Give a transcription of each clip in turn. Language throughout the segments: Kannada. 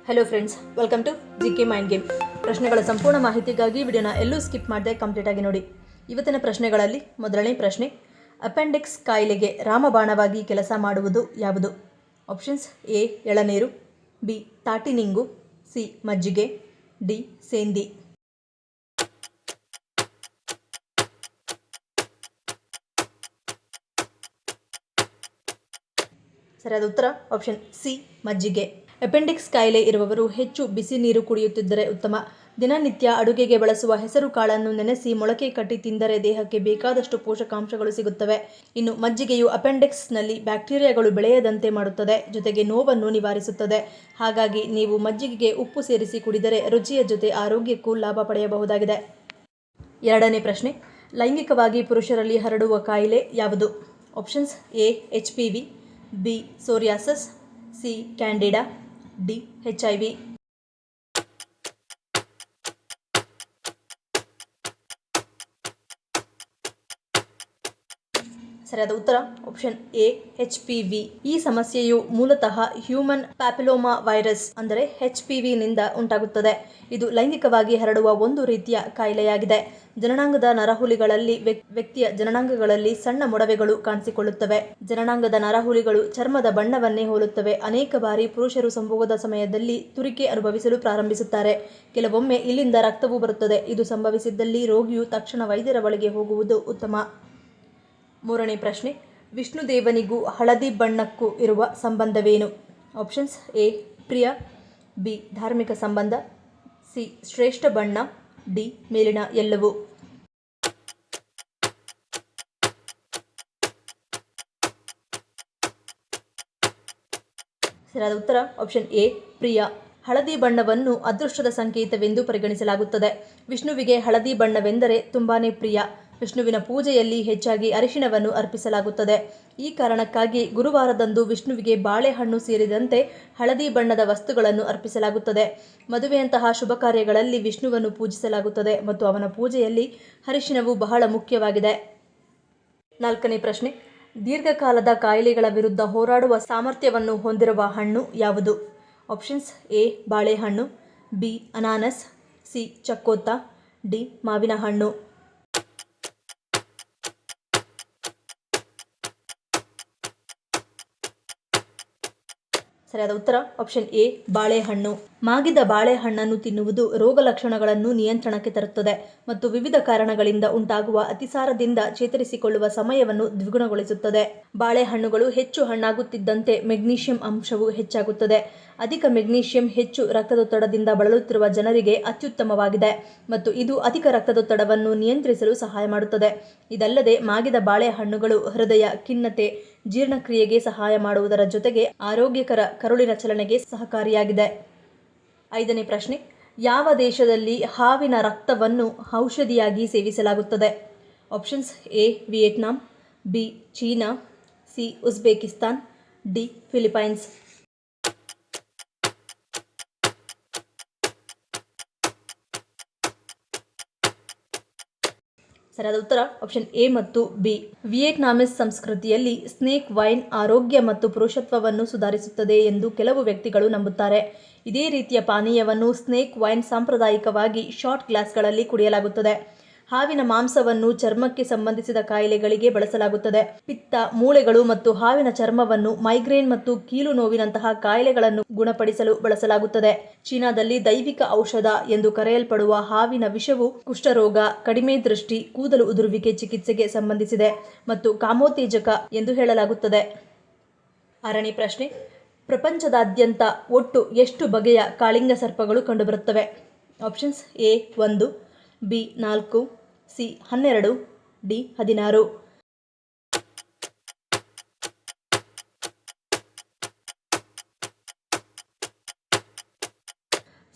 Hello friends, welcome to GK mind game. ಪ್ರಶ್ನೆಗಳ ಸಂಪೂರ್ಣ ಮಾಹಿತಿಗಾಗಿ ವಿಡಿಯೋನ ಎಲ್ಲೂ ಸ್ಕಿಪ್ ಮಾಡದೆ ಕಂಪ್ಲೀಟ್ ಆಗಿ ನೋಡಿ. ಇವತ್ತಿನ ಪ್ರಶ್ನೆಗಳಲ್ಲಿ ಮೊದಲನೇ ಪ್ರಶ್ನೆ, ಅಪೆಂಡಿಕ್ಸ್ ಕಾಯಿಲೆಗೆ ರಾಮಬಾಣವಾಗಿ ಕೆಲಸ ಮಾಡುವುದು ಯಾವುದು? ಆಪ್ಷನ್ಸ್: ಎ ಎಳನೀರು, ಬಿ ತಾಟಿನಿಂಗು, ಸಿ ಮಜ್ಜಿಗೆ, ಡಿ ಸೇಂದಿ. ಸರಿಯಾದ ಉತ್ತರ ಆಪ್ಷನ್ ಸಿ ಮಜ್ಜಿಗೆ. ಅಪೆಂಡಿಕ್ಸ್ ಕಾಯಿಲೆ ಇರುವವರು ಹೆಚ್ಚು ಬಿಸಿ ನೀರು ಕುಡಿಯುತ್ತಿದ್ದರೆ ಉತ್ತಮ. ದಿನನಿತ್ಯ ಅಡುಗೆಗೆ ಬಳಸುವ ಹೆಸರು ಕಾಳನ್ನು ನೆನೆಸಿ ಮೊಳಕೆ ಕಟ್ಟಿ ತಿಂದರೆ ದೇಹಕ್ಕೆ ಬೇಕಾದಷ್ಟು ಪೋಷಕಾಂಶಗಳು ಸಿಗುತ್ತವೆ. ಇನ್ನು ಮಜ್ಜಿಗೆಯು ಅಪೆಂಡಿಕ್ಸ್ನಲ್ಲಿ ಬ್ಯಾಕ್ಟೀರಿಯಾಗಳು ಬೆಳೆಯದಂತೆ ಮಾಡುತ್ತದೆ, ಜೊತೆಗೆ ನೋವನ್ನು ನಿವಾರಿಸುತ್ತದೆ. ಹಾಗಾಗಿ ನೀವು ಮಜ್ಜಿಗೆಗೆ ಉಪ್ಪು ಸೇರಿಸಿ ಕುಡಿದರೆ ರುಚಿಯ ಜೊತೆ ಆರೋಗ್ಯಕ್ಕೂ ಲಾಭ ಪಡೆಯಬಹುದಾಗಿದೆ. ಎರಡನೇ ಪ್ರಶ್ನೆ, ಲೈಂಗಿಕವಾಗಿ ಪುರುಷರಲ್ಲಿ ಹರಡುವ ಕಾಯಿಲೆ ಯಾವುದು? Options: A HPV, B psoriasis, C Candida, D HIV. ಸರಿಯಾದ ಉತ್ತರ ಆಪ್ಷನ್ ಎ HPV. ಈ ಸಮಸ್ಯೆಯು ಮೂಲತಃ ಹ್ಯೂಮನ್ ಪ್ಯಾಪಿಲೋಮಾ ವೈರಸ್ ಅಂದರೆ HPV ನಿಂದ ಉಂಟಾಗುತ್ತದೆ. ಇದು ಲೈಂಗಿಕವಾಗಿ ಹರಡುವ ಒಂದು ರೀತಿಯ ಕಾಯಿಲೆಯಾಗಿದೆ. ಜನನಾಂಗದ ನರಹುಲಿಗಳಲ್ಲಿ ವ್ಯಕ್ತಿಯ ಜನನಾಂಗಗಳಲ್ಲಿ ಸಣ್ಣ ಮೊಡವೆಗಳು ಕಾಣಿಸಿಕೊಳ್ಳುತ್ತವೆ. ಜನನಾಂಗದ ನರಹುಲಿಗಳು ಚರ್ಮದ ಬಣ್ಣವನ್ನೇ ಹೋಲುತ್ತವೆ. ಅನೇಕ ಬಾರಿ ಪುರುಷರು ಸಂಭೋಗದ ಸಮಯದಲ್ಲಿ ತುರಿಕೆ ಅನುಭವಿಸಲು ಪ್ರಾರಂಭಿಸುತ್ತಾರೆ. ಕೆಲವೊಮ್ಮೆ ಇಲ್ಲಿಂದ ರಕ್ತವೂ ಬರುತ್ತದೆ. ಇದು ಸಂಭವಿಸಿದ್ದಲ್ಲಿ ರೋಗಿಯು ತಕ್ಷಣ ವೈದ್ಯರ ಬಳಿಗೆ ಹೋಗುವುದು ಉತ್ತಮ. ಮೂರನೇ ಪ್ರಶ್ನೆ, ವಿಷ್ಣುದೇವನಿಗೂ ಹಳದಿ ಬಣ್ಣಕ್ಕೂ ಇರುವ ಸಂಬಂಧವೇನು? ಆಪ್ಷನ್ಸ್: ಎ ಪ್ರಿಯ, ಬಿ ಧಾರ್ಮಿಕ ಸಂಬಂಧ, ಸಿ ಶ್ರೇಷ್ಠ ಬಣ್ಣ, ಡಿ ಮೇಲಿನ ಎಲ್ಲವೂ. ಸರಿಯಾದ ಉತ್ತರ ಆಪ್ಷನ್ ಎ ಪ್ರಿಯ. ಹಳದಿ ಬಣ್ಣವನ್ನು ಅದೃಷ್ಟದ ಸಂಕೇತವೆಂದು ಪರಿಗಣಿಸಲಾಗುತ್ತದೆ. ವಿಷ್ಣುವಿಗೆ ಹಳದಿ ಬಣ್ಣವೆಂದರೆ ತುಂಬಾನೇ ಪ್ರಿಯ. ವಿಷ್ಣುವಿನ ಪೂಜೆಯಲ್ಲಿ ಹೆಚ್ಚಾಗಿ ಅರಿಶಿಣವನ್ನು ಅರ್ಪಿಸಲಾಗುತ್ತದೆ. ಈ ಕಾರಣಕ್ಕಾಗಿ ಗುರುವಾರದಂದು ವಿಷ್ಣುವಿಗೆ ಬಾಳೆಹಣ್ಣು ಸೇರಿದಂತೆ ಹಳದಿ ಬಣ್ಣದ ವಸ್ತುಗಳನ್ನು ಅರ್ಪಿಸಲಾಗುತ್ತದೆ. ಮದುವೆಯಂತಹ ಶುಭ ಕಾರ್ಯಗಳಲ್ಲಿ ವಿಷ್ಣುವನ್ನು ಪೂಜಿಸಲಾಗುತ್ತದೆ ಮತ್ತು ಅವನ ಪೂಜೆಯಲ್ಲಿ ಅರಿಶಿಣವು ಬಹಳ ಮುಖ್ಯವಾಗಿದೆ. ನಾಲ್ಕನೇ ಪ್ರಶ್ನೆ, ದೀರ್ಘಕಾಲದ ಕಾಯಿಲೆಗಳ ವಿರುದ್ಧ ಹೋರಾಡುವ ಸಾಮರ್ಥ್ಯವನ್ನು ಹೊಂದಿರುವ ಹಣ್ಣು ಯಾವುದು? ಆಪ್ಷನ್ಸ್: ಎ ಬಾಳೆಹಣ್ಣು, ಬಿ ಅನಾನಸ್, ಸಿ ಚಕ್ಕೋತ, ಡಿ ಮಾವಿನ ಹಣ್ಣು. ಸರಿಯಾದ ಉತ್ತರ ಆಪ್ಷನ್ ಎ ಬಾಳೆಹಣ್ಣು. ಮಾಗಿದ ಬಾಳೆಹಣ್ಣನ್ನು ತಿನ್ನುವುದು ರೋಗ ಲಕ್ಷಣಗಳನ್ನು ನಿಯಂತ್ರಣಕ್ಕೆ ತರುತ್ತದೆ ಮತ್ತು ವಿವಿಧ ಕಾರಣಗಳಿಂದ ಉಂಟಾಗುವ ಅತಿಸಾರದಿಂದ ಚೇತರಿಸಿಕೊಳ್ಳುವ ಸಮಯವನ್ನು ದ್ವಿಗುಣಗೊಳಿಸುತ್ತದೆ. ಬಾಳೆಹಣ್ಣುಗಳು ಹೆಚ್ಚು ಹಣ್ಣಾಗುತ್ತಿದ್ದಂತೆ ಮೆಗ್ನೀಷಿಯಂ ಅಂಶವು ಹೆಚ್ಚಾಗುತ್ತದೆ. ಅಧಿಕ ಮೆಗ್ನೀಷಿಯಂ ಹೆಚ್ಚು ರಕ್ತದೊತ್ತಡದಿಂದ ಬಳಲುತ್ತಿರುವ ಜನರಿಗೆ ಅತ್ಯುತ್ತಮವಾಗಿದೆ ಮತ್ತು ಇದು ಅಧಿಕ ರಕ್ತದೊತ್ತಡವನ್ನು ನಿಯಂತ್ರಿಸಲು ಸಹಾಯ ಮಾಡುತ್ತದೆ. ಇದಲ್ಲದೆ ಮಾಗಿದ ಬಾಳೆಹಣ್ಣುಗಳು ಹೃದಯ, ಖಿನ್ನತೆ, ಜೀರ್ಣಕ್ರಿಯೆಗೆ ಸಹಾಯ ಮಾಡುವುದರ ಜೊತೆಗೆ ಆರೋಗ್ಯಕರ ಕರುಳಿನ ಚಲನೆಗೆ ಸಹಕಾರಿಯಾಗಿದೆ. ಐದನೇ ಪ್ರಶ್ನೆ, ಯಾವ ದೇಶದಲ್ಲಿ ಹಾವಿನ ರಕ್ತವನ್ನು ಔಷಧಿಯಾಗಿ ಸೇವಿಸಲಾಗುತ್ತದೆ? Options: A Vietnam, B China, C Uzbekistan, D Philippines. ಸರಿಯಾದ ಉತ್ತರ ಆಪ್ಷನ್ ಎ ಮತ್ತು ಬಿ. ವಿಯೆಟ್ನಾಮೀಸ್ ಸಂಸ್ಕೃತಿಯಲ್ಲಿ ಸ್ನೇಕ್ ವೈನ್ ಆರೋಗ್ಯ ಮತ್ತು ಪುರುಷತ್ವವನ್ನು ಸುಧಾರಿಸುತ್ತದೆ ಎಂದು ಕೆಲವು ವ್ಯಕ್ತಿಗಳು ನಂಬುತ್ತಾರೆ. ಇದೇ ರೀತಿಯ ಪಾನೀಯವನ್ನು ಸ್ನೇಕ್ ವೈನ್ ಸಾಂಪ್ರದಾಯಿಕವಾಗಿ ಶಾಟ್ ಗ್ಲಾಸ್ಗಳಲ್ಲಿ ಕುಡಿಯಲಾಗುತ್ತದೆ. ಹಾವಿನ ಮಾಂಸವನ್ನು ಚರ್ಮಕ್ಕೆ ಸಂಬಂಧಿಸಿದ ಕಾಯಿಲೆಗಳಿಗೆ ಬಳಸಲಾಗುತ್ತದೆ. ಪಿತ್ತ, ಮೂಳೆಗಳು ಮತ್ತು ಹಾವಿನ ಚರ್ಮವನ್ನು ಮೈಗ್ರೇನ್ ಮತ್ತು ಕೀಲು ನೋವಿನಂತಹ ಕಾಯಿಲೆಗಳನ್ನು ಗುಣಪಡಿಸಲು ಬಳಸಲಾಗುತ್ತದೆ. ಚೀನಾದಲ್ಲಿ ದೈವಿಕ ಔಷಧ ಎಂದು ಕರೆಯಲ್ಪಡುವ ಹಾವಿನ ವಿಷವು ಕುಷ್ಠರೋಗ, ಕಡಿಮೆ ದೃಷ್ಟಿ, ಕೂದಲು ಉದುರುವಿಕೆ ಚಿಕಿತ್ಸೆಗೆ ಸಂಬಂಧಿಸಿದೆ ಮತ್ತು ಕಾಮೋತ್ತೇಜಕ ಎಂದು ಹೇಳಲಾಗುತ್ತದೆ. ಆರನೇ ಪ್ರಶ್ನೆ, ಪ್ರಪಂಚದಾದ್ಯಂತ ಒಟ್ಟು ಎಷ್ಟು ಬಗೆಯ ಕಾಳಿಂಗ ಸರ್ಪಗಳು ಕಂಡುಬರುತ್ತವೆ? Options: A 1, B 4, C 12, D 16.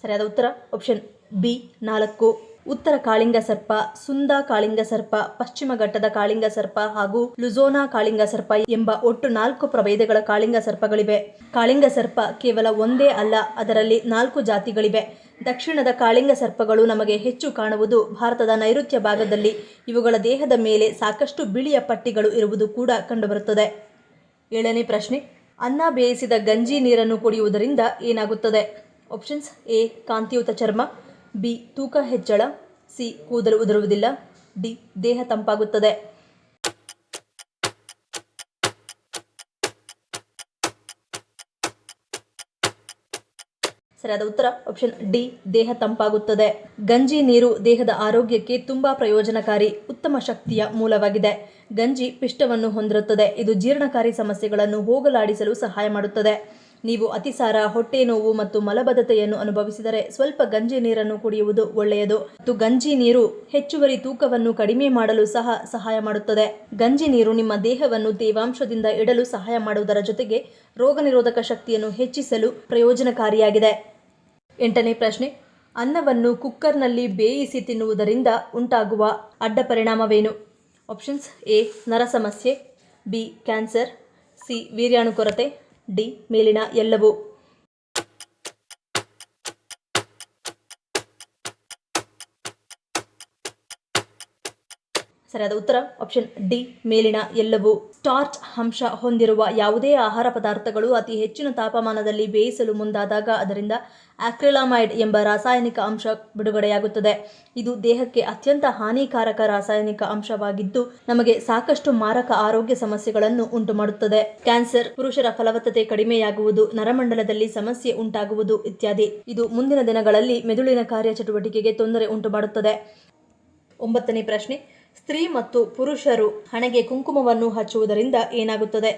ಸರಿಯಾದ ಉತ್ತರ ಆಪ್ಷನ್ ಬಿ 4. ಉತ್ತರ ಕಾಳಿಂಗ ಸರ್ಪ, ಸುಂದಾ ಕಾಳಿಂಗ ಸರ್ಪ, ಪಶ್ಚಿಮ ಘಟ್ಟದ ಕಾಳಿಂಗ ಸರ್ಪ ಹಾಗೂ ಲುಝೋನಾ ಕಾಳಿಂಗ ಸರ್ಪ ಎಂಬ ಒಟ್ಟು 4 ಪ್ರಭೇದಗಳ ಕಾಳಿಂಗ ಸರ್ಪಗಳಿವೆ. ಕಾಳಿಂಗ ಸರ್ಪ ಕೇವಲ ಒಂದೇ ಅಲ್ಲ, ಅದರಲ್ಲಿ 4 ಜಾತಿಗಳಿವೆ. ದಕ್ಷಿಣದ ಕಾಳಿಂಗ ಸರ್ಪಗಳು ನಮಗೆ ಹೆಚ್ಚು ಕಾಣುವುದು ಭಾರತದ ನೈಋತ್ಯ ಭಾಗದಲ್ಲಿ. ಇವುಗಳ ದೇಹದ ಮೇಲೆ ಸಾಕಷ್ಟು ಬಿಳಿಯ ಪಟ್ಟಿಗಳು ಇರುವುದು ಕೂಡ ಕಂಡುಬರುತ್ತದೆ. ಏಳನೇ ಪ್ರಶ್ನೆ, ಅನ್ನ ಬೇಯಿಸಿದ ಗಂಜಿ ನೀರನ್ನು ಕುಡಿಯುವುದರಿಂದ ಏನಾಗುತ್ತದೆ? ಆಪ್ಷನ್ಸ್ ಎ ಕಾಂತಿಯುತ ಚರ್ಮ, ಬಿ ತೂಕ ಹೆಚ್ಚಳ, ಸಿ ಕೂದಲು ಉದುರುವುದಿಲ್ಲ, ಡಿ ದೇಹ ತಂಪಾಗುತ್ತದೆ. ಸರಿಯಾದ ಉತ್ತರ ಆಪ್ಷನ್ ಡಿ ದೇಹ ತಂಪಾಗುತ್ತದೆ. ಗಂಜಿ ನೀರು ದೇಹದ ಆರೋಗ್ಯಕ್ಕೆ ತುಂಬಾ ಪ್ರಯೋಜನಕಾರಿ, ಉತ್ತಮ ಶಕ್ತಿಯ ಮೂಲವಾಗಿದೆ. ಗಂಜಿ ಪಿಷ್ಟವನ್ನು ಹೊಂದಿರುತ್ತದೆ. ಇದು ಜೀರ್ಣಕಾರಿ ಸಮಸ್ಯೆಗಳನ್ನು ಹೋಗಲಾಡಿಸಲು ಸಹಾಯ ಮಾಡುತ್ತದೆ. ನೀವು ಅತಿಸಾರ, ಹೊಟ್ಟೆ ನೋವು ಮತ್ತು ಮಲಬದ್ಧತೆಯನ್ನು ಅನುಭವಿಸಿದರೆ ಸ್ವಲ್ಪ ಗಂಜಿ ನೀರನ್ನು ಕುಡಿಯುವುದು ಒಳ್ಳೆಯದು. ಮತ್ತು ಗಂಜಿ ನೀರು ಹೆಚ್ಚುವರಿ ತೂಕವನ್ನು ಕಡಿಮೆ ಮಾಡಲು ಸಹ ಸಹಾಯ ಮಾಡುತ್ತದೆ. ಗಂಜಿ ನೀರು ನಿಮ್ಮ ದೇಹವನ್ನು ತೇವಾಂಶದಿಂದ ಇಡಲು ಸಹಾಯ ಮಾಡುವುದರ ಜೊತೆಗೆ ರೋಗ ನಿರೋಧಕ ಶಕ್ತಿಯನ್ನು ಹೆಚ್ಚಿಸಲು ಪ್ರಯೋಜನಕಾರಿಯಾಗಿದೆ. 8ನೇ ಪ್ರಶ್ನೆ, ಅನ್ನವನ್ನು ಕುಕ್ಕರ್ನಲ್ಲಿ ಬೇಯಿಸಿ ತಿನ್ನುವುದರಿಂದ ಉಂಟಾಗುವ ಅಡ್ಡ ಪರಿಣಾಮವೇನು? ಆಪ್ಷನ್ಸ್ ಎ ನರ ಸಮಸ್ಯೆ, ಬಿ ಕ್ಯಾನ್ಸರ್, ಸಿ ವೀರ್ಯಾಣು ಕೊರತೆ, ಡಿ ಮೇಲಿನ ಎಲ್ಲವೂ. ಸರಿಯಾದ ಉತ್ತರ ಆಪ್ಷನ್ ಡಿ ಮೇಲಿನ ಎಲ್ಲವೂ. ಸ್ಟಾರ್ಚ್ ಅಂಶ ಹೊಂದಿರುವ ಯಾವುದೇ ಆಹಾರ ಪದಾರ್ಥಗಳು ಅತಿ ಹೆಚ್ಚಿನ ತಾಪಮಾನದಲ್ಲಿ ಬೇಯಿಸಲು ಮುಂದಾದಾಗ ಅದರಿಂದ ಆಕ್ರಿಲಾಮೈಡ್ ಎಂಬ ರಾಸಾಯನಿಕ ಅಂಶ ಬಿಡುಗಡೆಯಾಗುತ್ತದೆ. ಇದು ದೇಹಕ್ಕೆ ಅತ್ಯಂತ ಹಾನಿಕಾರಕ ರಾಸಾಯನಿಕ ಅಂಶವಾಗಿದ್ದು ನಮಗೆ ಸಾಕಷ್ಟು ಮಾರಕ ಆರೋಗ್ಯ ಸಮಸ್ಯೆಗಳನ್ನು ಉಂಟುಮಾಡುತ್ತದೆ. ಕ್ಯಾನ್ಸರ್, ಪುರುಷರ ಫಲವತ್ತತೆ ಕಡಿಮೆಯಾಗುವುದು, ನರಮಂಡಲದಲ್ಲಿ ಸಮಸ್ಯೆ ಉಂಟಾಗುವುದು ಇತ್ಯಾದಿ. ಇದು ಮುಂದಿನ ದಿನಗಳಲ್ಲಿ ಮೆದುಳಿನ ಕಾರ್ಯಚಟುವಟಿಕೆಗೆ ತೊಂದರೆ ಉಂಟುಮಾಡುತ್ತದೆ. 9ನೇ ಪ್ರಶ್ನೆ, ಸ್ತ್ರೀ ಮತ್ತು ಪುರುಷರು ಹಣೆಗೆ ಕುಂಕುಮವನ್ನು ಹಚ್ಚುವುದರಿಂದ ಏನಾಗುತ್ತದೆ?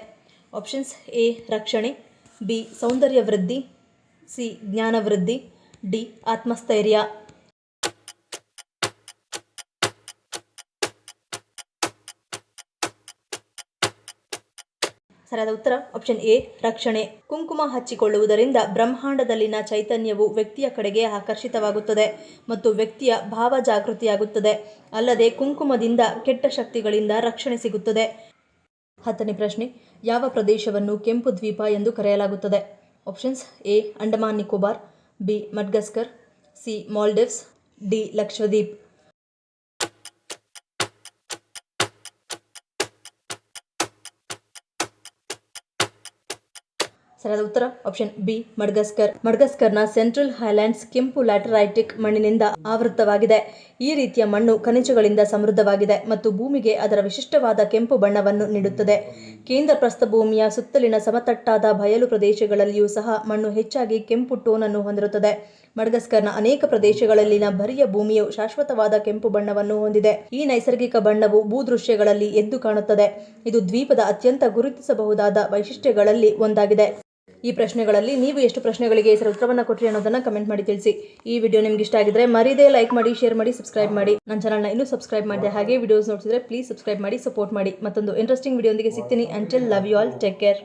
ಆಪ್ಷನ್ಸ್ ಎ ರಕ್ಷಣೆ, ಬಿ ಸೌಂದರ್ಯ ವೃದ್ಧಿ, ಸಿ ಜ್ಞಾನ ವೃದ್ಧಿ, ಡಿ ಆತ್ಮಸ್ಥೈರ್ಯ. ಸರಿಯಾದ ಉತ್ತರ ಆಪ್ಷನ್ ಎ ರಕ್ಷಣೆ. ಕುಂಕುಮ ಹಚ್ಚಿಕೊಳ್ಳುವುದರಿಂದ ಬ್ರಹ್ಮಾಂಡದಲ್ಲಿನ ಚೈತನ್ಯವು ವ್ಯಕ್ತಿಯ ಕಡೆಗೆ ಆಕರ್ಷಿತವಾಗುತ್ತದೆ ಮತ್ತು ವ್ಯಕ್ತಿಯ ಭಾವ ಜಾಗೃತಿಯಾಗುತ್ತದೆ. ಅಲ್ಲದೆ ಕುಂಕುಮದಿಂದ ಕೆಟ್ಟ ಶಕ್ತಿಗಳಿಂದ ರಕ್ಷಣೆ ಸಿಗುತ್ತದೆ. 10ನೇ ಪ್ರಶ್ನೆ, ಯಾವ ಪ್ರದೇಶವನ್ನು ಕೆಂಪು ದ್ವೀಪ ಎಂದು ಕರೆಯಲಾಗುತ್ತದೆ? Options A Andaman Nicobar, B Madagascar, C Maldives, D Lakshadweep. ಸರಿಯಾದ ಉತ್ತರ ಆಪ್ಷನ್ ಬಿ ಮಡ್ಗಸ್ಕರ್. ಮಡ್ಗಸ್ಕರ್ನ ಸೆಂಟ್ರಲ್ ಹೈಲ್ಯಾಂಡ್ಸ್ ಕೆಂಪು ಲ್ಯಾಟರೈಟಿಕ್ ಮಣ್ಣಿನಿಂದ ಆವೃತವಾಗಿದೆ. ಈ ರೀತಿಯ ಮಣ್ಣು ಖನಿಜಗಳಿಂದ ಸಮೃದ್ಧವಾಗಿದೆ ಮತ್ತು ಭೂಮಿಗೆ ಅದರ ವಿಶಿಷ್ಟವಾದ ಕೆಂಪು ಬಣ್ಣವನ್ನು ನೀಡುತ್ತದೆ. ಕೇಂದ್ರ ಪ್ರಸ್ಥಭೂಮಿಯ ಸುತ್ತಲಿನ ಸಮತಟ್ಟಾದ ಬಯಲು ಪ್ರದೇಶಗಳಲ್ಲಿಯೂ ಸಹ ಮಣ್ಣು ಹೆಚ್ಚಾಗಿ ಕೆಂಪು ಟೋನ್ ಅನ್ನು ಹೊಂದಿರುತ್ತದೆ. ಮಡ್ಗಸ್ಕರ್ನ ಅನೇಕ ಪ್ರದೇಶಗಳಲ್ಲಿನ ಬರಿಯ ಭೂಮಿಯು ಶಾಶ್ವತವಾದ ಕೆಂಪು ಬಣ್ಣವನ್ನು ಹೊಂದಿದೆ. ಈ ನೈಸರ್ಗಿಕ ಬಣ್ಣವು ಭೂದೃಶ್ಯಗಳಲ್ಲಿ ಎದ್ದು ಕಾಣುತ್ತದೆ. ಇದು ದ್ವೀಪದ ಅತ್ಯಂತ ಗುರುತಿಸಬಹುದಾದ ವೈಶಿಷ್ಟ್ಯಗಳಲ್ಲಿ ಒಂದಾಗಿದೆ. ಈ ಪ್ರಶ್ನೆಗಳಲ್ಲಿ ನೀವು ಎಷ್ಟು ಪ್ರಶ್ನೆಗಳಿಗೆ ಸರಿ ಉತ್ತರವನ್ನು ಕೊಟ್ಟರಿ ಅನ್ನೋದನ್ನ ಕಮೆಂಟ್ ಮಾಡಿ ತಿಳಿಸಿ. ಈ ವಿಡಿಯೋ ನಿಮ್ಗೆ ಇಷ್ಟ ಆಗಿದ್ರೆ ಮರೀದೇ ಲೈಕ್ ಮಾಡಿ, ಶೇರ್ ಮಾಡಿ, ಸಬ್ಸ್ಕ್ರೈಬ್ ಮಾಡಿ. ನನ್ನ ಚಾನಲ್ನ ಇನ್ನೂ ಸಬ್ಸ್ಕ್ರೈಬ್ ಮಾಡಿದೆ ಹಾಗೆ ವಿಡಿಯೋಸ್ ನೋಡ್ತಿದ್ರೆ ಪ್ಲೀಸ್ ಸಬ್ಸ್ಕ್ರೈಬ್ ಮಾಡಿ, ಸಪೋರ್ಟ್ ಮಾಡಿ. ಮತ್ತೊಂದು ಇಂಟ್ರೆಸ್ಟಿಂಗ್ ವಿಡಿಯೋ ಒಂದಿಗೆ ಸಿಗ್ತೀನಿ. Until love you all, take care.